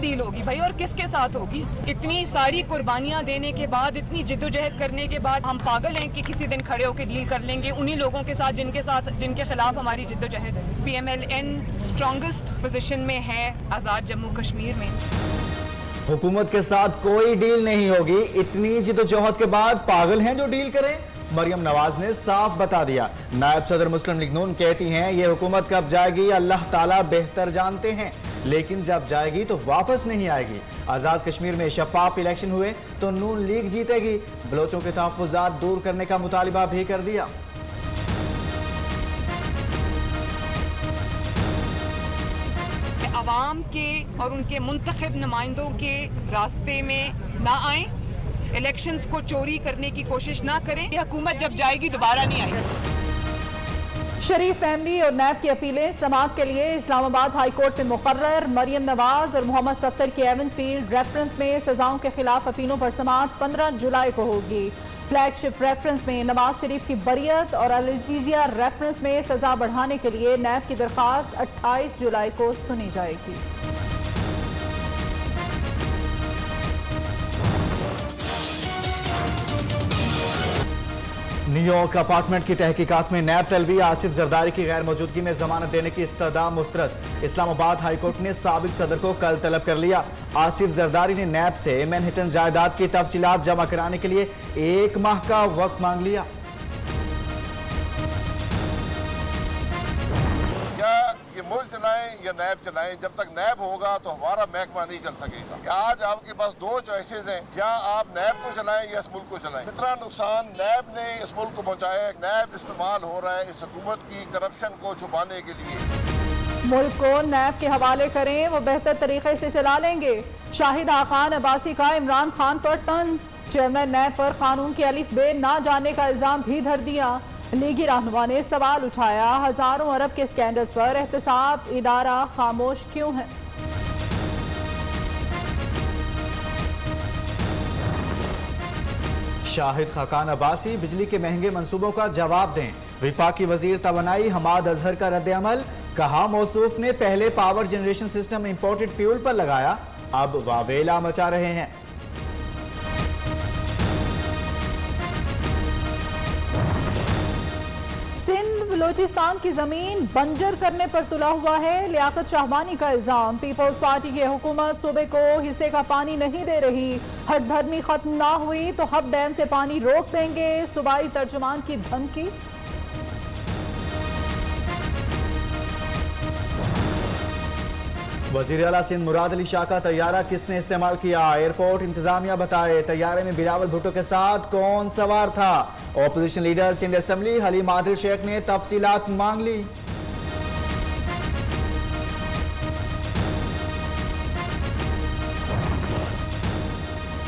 Deal होगी भाई, और किसके साथ होगी? इतनी सारी कुर्बानियां देने के बाद, इतनी जिद्दोजहद करने के बाद हम पागल हैं कि किसी दिन खड़े होकर डील कर लेंगे उन्हीं लोगों के साथ जिनके खिलाफ हमारी जिद्दोजहद है। PMLN स्ट्रॉन्गेस्ट पोजीशन में है आज़ाद जम्मू कश्मीर में। हुकूमत के साथ कोई डील नहीं होगी, इतनी जिद्दोजहद के बाद पागल हैं जो डील करें? मरियम नवाज ने साफ बता दिया। नायब सदर मुस्लिम लीग नून कहती हैं ये हुकूमत कब जाएगी अल्लाह ताला बेहतर जानते हैं, लेकिन जब जाएगी तो वापस नहीं आएगी। आजाद कश्मीर में शफाफ इलेक्शन हुए तो नून लीग जीतेगी। बलोचों के तहफ्फुज़ात दूर करने का मुतालिबा भी कर दिया। अवाम के और उनके मुंतखब नुमाइंदों के रास्ते में ना आए, इलेक्शंस को चोरी करने की कोशिश ना करें। ये हुकूमत जब जाएगी दोबारा नहीं आएगी। शरीफ फैमिली और नैब की अपीलें समाअत के लिए इस्लामाबाद हाई कोर्ट में मुकर्रर। मरियम नवाज और मोहम्मद सफ्तर की एवन फील्ड रेफरेंस में सजाओं के खिलाफ अपीलों पर समाअत 15 जुलाई को होगी। फ्लैगशिप रेफरेंस में नवाज शरीफ की बरियत और अल-अज़ीज़िया रेफरेंस में सजा बढ़ाने के लिए नैब की दरख्वास्त 28 जुलाई को सुनी जाएगी। न्यूयॉर्क अपार्टमेंट की तहकीकात में नैब तलबी आसिफ जरदारी की गैर मौजूदगी में जमानत देने की इस्तदा मुस्तरद। इस्लामाबाद हाई कोर्ट ने साबिक सदर को कल तलब कर लिया। आसिफ जरदारी ने नैब से मैनहट्टन जायदाद की तफसीलात जमा कराने के लिए 1 माह का वक्त मांग लिया। मुल्क चलाएं या नैब चलाएं, जब तक नैब होगा तो हमारा महकमा नहीं चल सकेगा। आज आपके पास 2 चॉइसेस हैं, या आप नैब को चलाएं या इस मुल्क को चलाएं। कितना नुकसान नैब ने इस मुल्क को पहुंचाया है। नैब इस्तेमाल हो रहा है इस हुकूमत की करप्शन को छुपाने के लिए। मुल्क को नैब के हवाले करें, वो बेहतर तरीके से चला लेंगे। शाहिद खान अब्बासी का इमरान खान पर तंज। चेयरमैन नैब पर कानून की अलिफ बे ना जानने का इल्जाम भी धर दिया। लीगी रहनुमा ने सवाल उठाया, हजारों अरब के स्कैंडल्स पर एहतसाब इदारा खामोश क्यों है? शाहिद खान अब्बासी बिजली के महंगे मंसूबों का जवाब दें। विफाकी वजीर तवानाई हमाद अजहर का रद्द-ए-अमल, कहा मौसूफ ने पहले power generation system imported fuel पर लगाया, अब वावेला मचा रहे हैं। सिंध बलोचिस्तान की जमीन बंजर करने पर तुला हुआ है। लियाकत शाहबानी का इल्जाम, पीपल्स पार्टी की हुकूमत सूबे को हिस्से का पानी नहीं दे रही। हठधर्मी खत्म ना हुई तो हब डैम से पानी रोक देंगे। सूबाई तर्जुमान की धमकी। वजीर आला सिंध मुराद अली शाह का तैयारा किसने इस्तेमाल किया? एयरपोर्ट इंतजामिया बताए। तैयारे में बिलावल भुट्टो के साथ कौन सवार था? Opposition leader Sindh assembly Haleem Adil Sheikh ने तफसीलात मांग ली।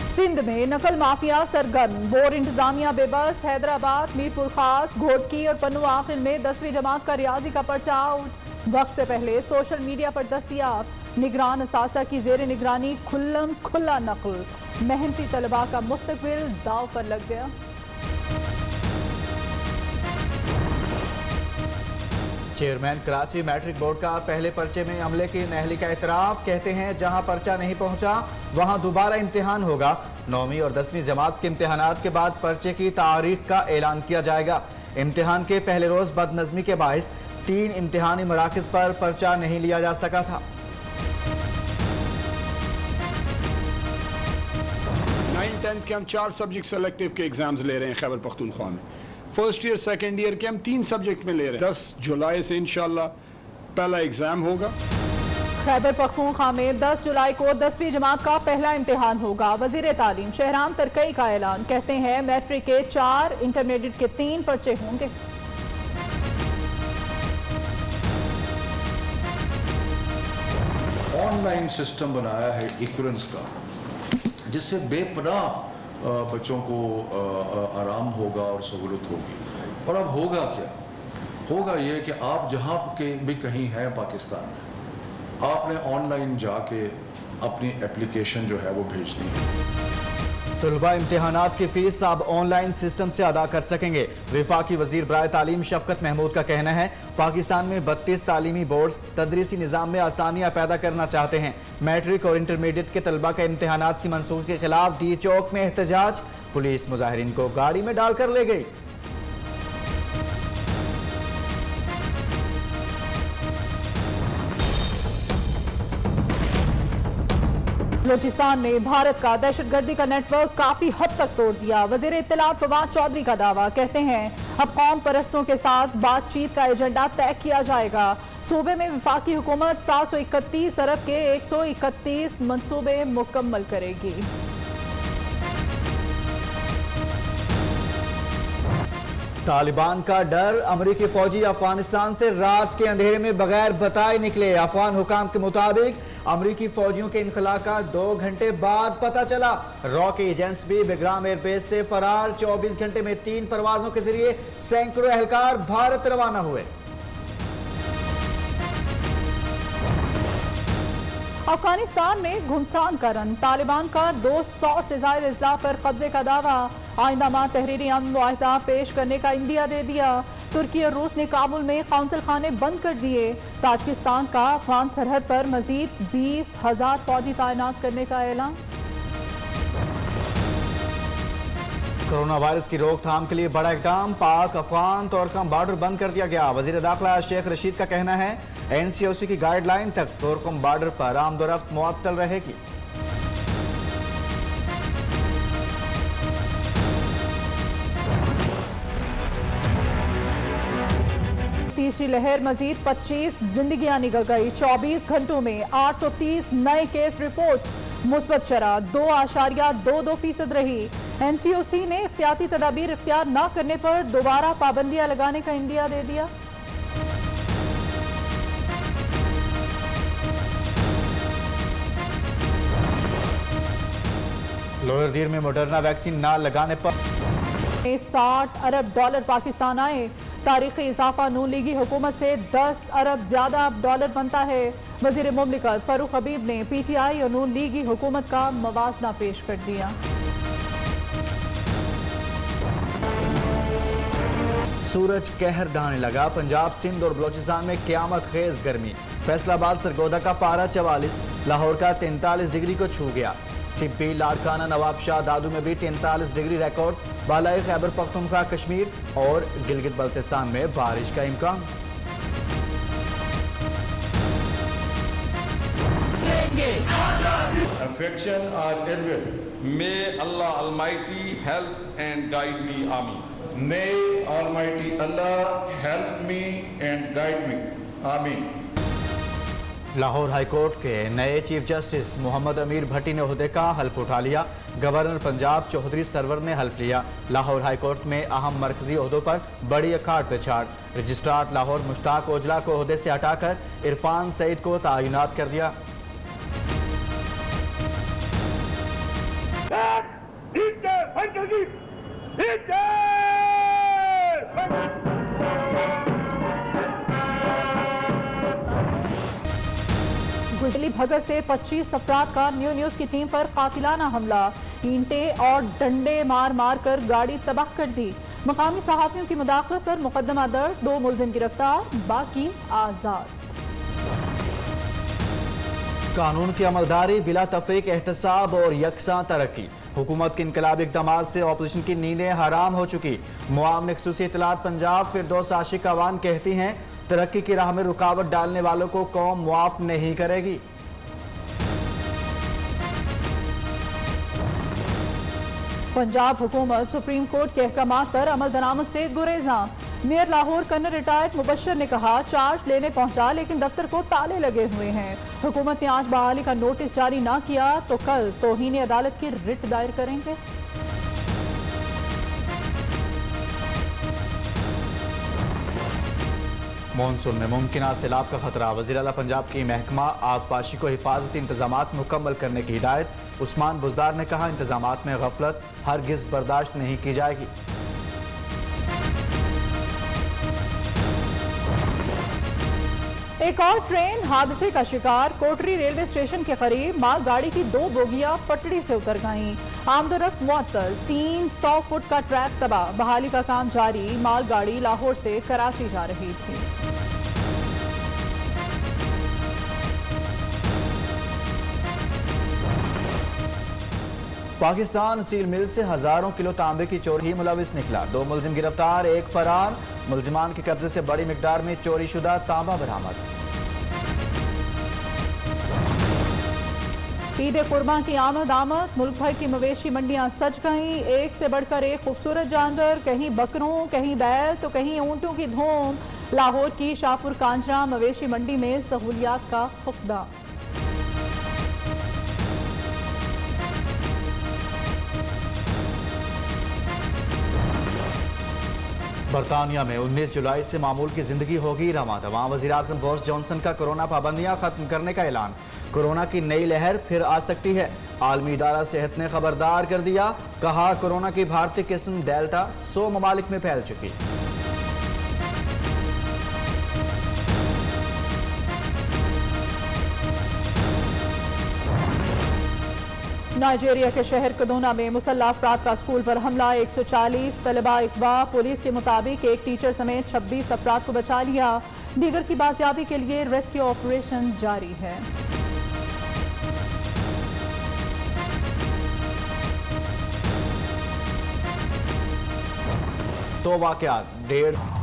सिंध में नकल माफिया सरगर्म, बोर इंतजामिया बेबस। हैदराबाद, मीरपुर खास, घोटकी और पन्नू आखिल में 10वीं जमात का रियाजी का पर्चा आउट। वक्त से पहले सोशल मीडिया पर दस्तयाब। निगरान असासा की जेर निगरानी खुल्लम खुल्ला नकल। मेहनती तलबा का मुस्तकबिल दाव पर लग गया। चेयरमैन कराची मैट्रिक बोर्ड का पहले पर्चे में अमले की नहली का इतराफ, कहते हैं जहां पर्चा नहीं पहुंचा वहां दोबारा इम्तिहान होगा। 9वीं और 10वीं जमात के इम्तिहानात के बाद पर्चे की तारीख का ऐलान किया जाएगा। इम्तिहान के पहले रोज बदनज़मी के बाइस 3 इम्तिहानी मराकज़ पर पर्चा नहीं लिया जा सका था। 9-10 के हम 4 सब्जेक्ट सेलेक्टिव के एग्जाम्स ले रहे हैं खैबर पख्तूनख्वा में। फर्स्ट ईयर सेकेंड ईयर के हम 3 सब्जेक्ट में ले रहे हैं। 10 जुलाई से इंशाल्लाह पहला एग्जाम होगा। खैबर पख्तूनख्वा में 10 जुलाई को 10वीं जमात का पहला इम्तिहान होगा। वजीर तालीम शहराम तरकई का ऐलान, कहते हैं मैट्रिक के 4, इंटरमीडिएट के 3 पर्चे होंगे। ऑनलाइन सिस्टम बनाया है इक्विवेलेंस का, जिससे बेपनाह बच्चों को आराम होगा और सहूलत होगी। और अब होगा क्या? होगा ये कि आप जहाँ के भी कहीं हैं पाकिस्तान में, आपने ऑनलाइन जाके अपनी एप्लीकेशन जो है वो भेजनी है। तलबा इम्तिहानात की फीस अब ऑनलाइन सिस्टम से अदा कर सकेंगे। वफाकी वजीर बराए तालीम शफकत महमूद का कहना है, पाकिस्तान में 32 तालीमी बोर्ड्स तदरीसी निज़ाम में आसानियाँ पैदा करना चाहते हैं। मैट्रिक और इंटरमीडिएट के तलबा का इम्तिहानात की मंसूखी के खिलाफ डी चौक में एहतजाज, पुलिस मुजाहिरीन को गाड़ी में डालकर ले गई। बलूचिस्तान में भारत का दहशतगर्दी का नेटवर्क काफी हद तक तोड़ दिया। वजीर इत्तलात फवाद चौधरी का दावा, कहते हैं अब कौम परस्तों के साथ बातचीत का एजेंडा तय किया जाएगा। सूबे में वफाकी हुकूमत 731 अरब के 131 मंसूबे मुकम्मल करेगी। तालिबान का डर, अमरीकी फौजी अफगानिस्तान से रात के अंधेरे में बगैर बताए निकले। अफगान हुकाम के मुताबिक अमरीकी फौजियों के इनखला का 2 घंटे बाद पता चला। रॉ के एजेंट्स भी बेग्राम एयरबेस से फरार। 24 घंटे में 3 परवाजों के जरिए सैकड़ों एहलकार भारत रवाना हुए। अफगानिस्तान में घुमसान का रन, तालिबान का 200 से ज्यादा अजला पर कब्जे का दावा। आइंदा माह तहरीरी अमन मुआहदा पेश करने का इंडिया दे दिया। तुर्की और रूस ने काबुल में कौंसल खाने बंद कर दिए। ताजिकिस्तान का अफगान सरहद पर मजीद 20,000 फौजी तैनात करने का ऐलान। कोरोना वायरस की रोकथाम के लिए बड़ा इकदाम, पाक अफगान तोरकम बॉर्डर बंद कर दिया गया। वजीर दाखिला शेख रशीद का कहना है, NCOC की गाइडलाइन तक तोरकम बॉर्डर पर आमदोरफ्त मुअत्तल रहेगी। तीसरी लहर मजीद 25 जिंदगियां निकल गई। 24 घंटों में 830 नए केस रिपोर्ट। मुस्बत शरह 2.22% रही। NCOC ने एहतियाती तदाबीर इख्तियार न करने पर दोबारा पाबंदियां लगाने का इंडिया दे दिया। लोअर दीर में मॉडर्ना वैक्सीन न लगाने पर $60 अरब पाकिस्तान आए। तारीखी इजाफा नून लीगी हुकूमत से 10 अरब ज्यादा डॉलर बनता है। वजीर मुमलिकत फारूक हबीब ने PTI और नून लीगी हुकूमत का मवाजना पेश कर दिया। सूरज कहर ढाने लगा। पंजाब, सिंध और बलोचिस्तान में क़यामत खेज गर्मी। फैसलाबाद सरगोदा का पारा 44, लाहौर का 43 डिग्री को छू गया। सिब्बी, लाड़काना, नवाबशाह, दादू में भी 43 डिग्री रिकॉर्ड। बालाई खैबर पख्तूनख्वा, कश्मीर और गिलगित बल्तिस्तान में बारिश का इम्कान। Affection or ill will. May Allah Almighty help and guide me. Ameen. May Almighty Allah help me and guide me. Ameen. Lahore high court के नए चीफ जस्टिस मोहम्मद अमीर भट्टी ने ओहदे का हल्फ उठा लिया। गवर्नर पंजाब चौधरी सरवर ने हल्फ लिया। लाहौर हाईकोर्ट में अहम मरकजी ओहदों पर बड़ी अखाड़ पेछाड़। रजिस्ट्रार लाहौर मुश्ताक ओजला को ओहदे से हटाकर इरफान सईद को तैनात कर दिया। गुजली भगत से 25 अफराद का न्यूज़ की टीम पर कातिलाना हमला। ईंटें और डंडे मार मार कर गाड़ी तबाह कर दी। मकामी सहाफियों की मुदाखलत पर मुकदमा दर्ज, 2 मुलजिम गिरफ्तार, बाकी आजाद। कानून की अमलदारी, बिला तफरीक एहतसाब और यकसा तरक्की। हुकूमत के इनकलाबी इक़दामात से ऑपोजिशन की नींदें हराम हो चुकी। मुआवन ख़ुसूसी इत्तलात पंजाब फिरदौस आशिक अवान कहती हैं, तरक्की की राह में रुकावट डालने वालों को कौम मुआफ नहीं करेगी। पंजाब हुकूमत सुप्रीम कोर्ट के अहकामात पर अमल दरामद से गुरेजा। Mayor Lahore colonel retired Mubashar ने कहा, चार्ज लेने पहुंचा लेकिन दफ्तर को ताले लगे हुए हैं। हुकूमत ने आज बहाली का नोटिस जारी ना किया तो कल तौहीन अदालत की रिट दायर करेंगे। मानसून में मुमकिन सैलाब का खतरा। वज़ीर आला पंजाब की महकमा आबपाशी को हिफाजती इंतजामात मुकम्मल करने की हिदायत। उस्मान बुज़दार ने कहा, इंतजामात में गफलत हरगिज़ बर्दाश्त नहीं की जाएगी। एक और ट्रेन हादसे का शिकार। कोटरी रेलवे स्टेशन के करीब मालगाड़ी की 2 बोगियां पटड़ी से उतर गईं। आमदोरफ्त मुअत्तल, 300 फुट का ट्रैक तबाह। बहाली का काम जारी। मालगाड़ी लाहौर से कराची जा रही थी। पाकिस्तान स्टील मिल से हजारों किलो तांबे की चोरी ही मुलविस निकला। 2 मुलजिम गिरफ्तार, 1 फरार। मुलजिमान के कब्जे से बड़ी मिकदार में चोरी शुदा तांबा बरामद। ईद कुर्बान की आमद। मुल्क भर की मवेशी मंडियां सज गईं। एक से बढ़कर एक खूबसूरत जानवर, कहीं बकरों, कहीं बैल तो कहीं ऊंटों की धूम। लाहौर की शाहपुर कांजरा मवेशी मंडी में सहूलियात का फुकदा। बरतानिया में 19 जुलाई से मामूल की जिंदगी होगी रवां। वज़ीर आज़म बोरिस जॉनसन का कोरोना पाबंदियां खत्म करने का ऐलान। कोरोना की नई लहर फिर आ सकती है। आलमी इदारा सेहत ने खबरदार कर दिया। कहा कोरोना की भारतीय किस्म डेल्टा 100 ममालिक में फैल चुकी। नाइजीरिया के शहर कदूना में मुसल्लह अफराद का स्कूल पर हमला। 140 तलबा अगवा। पुलिस के मुताबिक एक टीचर समेत 26 अफराद को बचा लिया। दीगर की बाजियाबी के लिए रेस्क्यू ऑपरेशन जारी है। तो वाकयात 1.5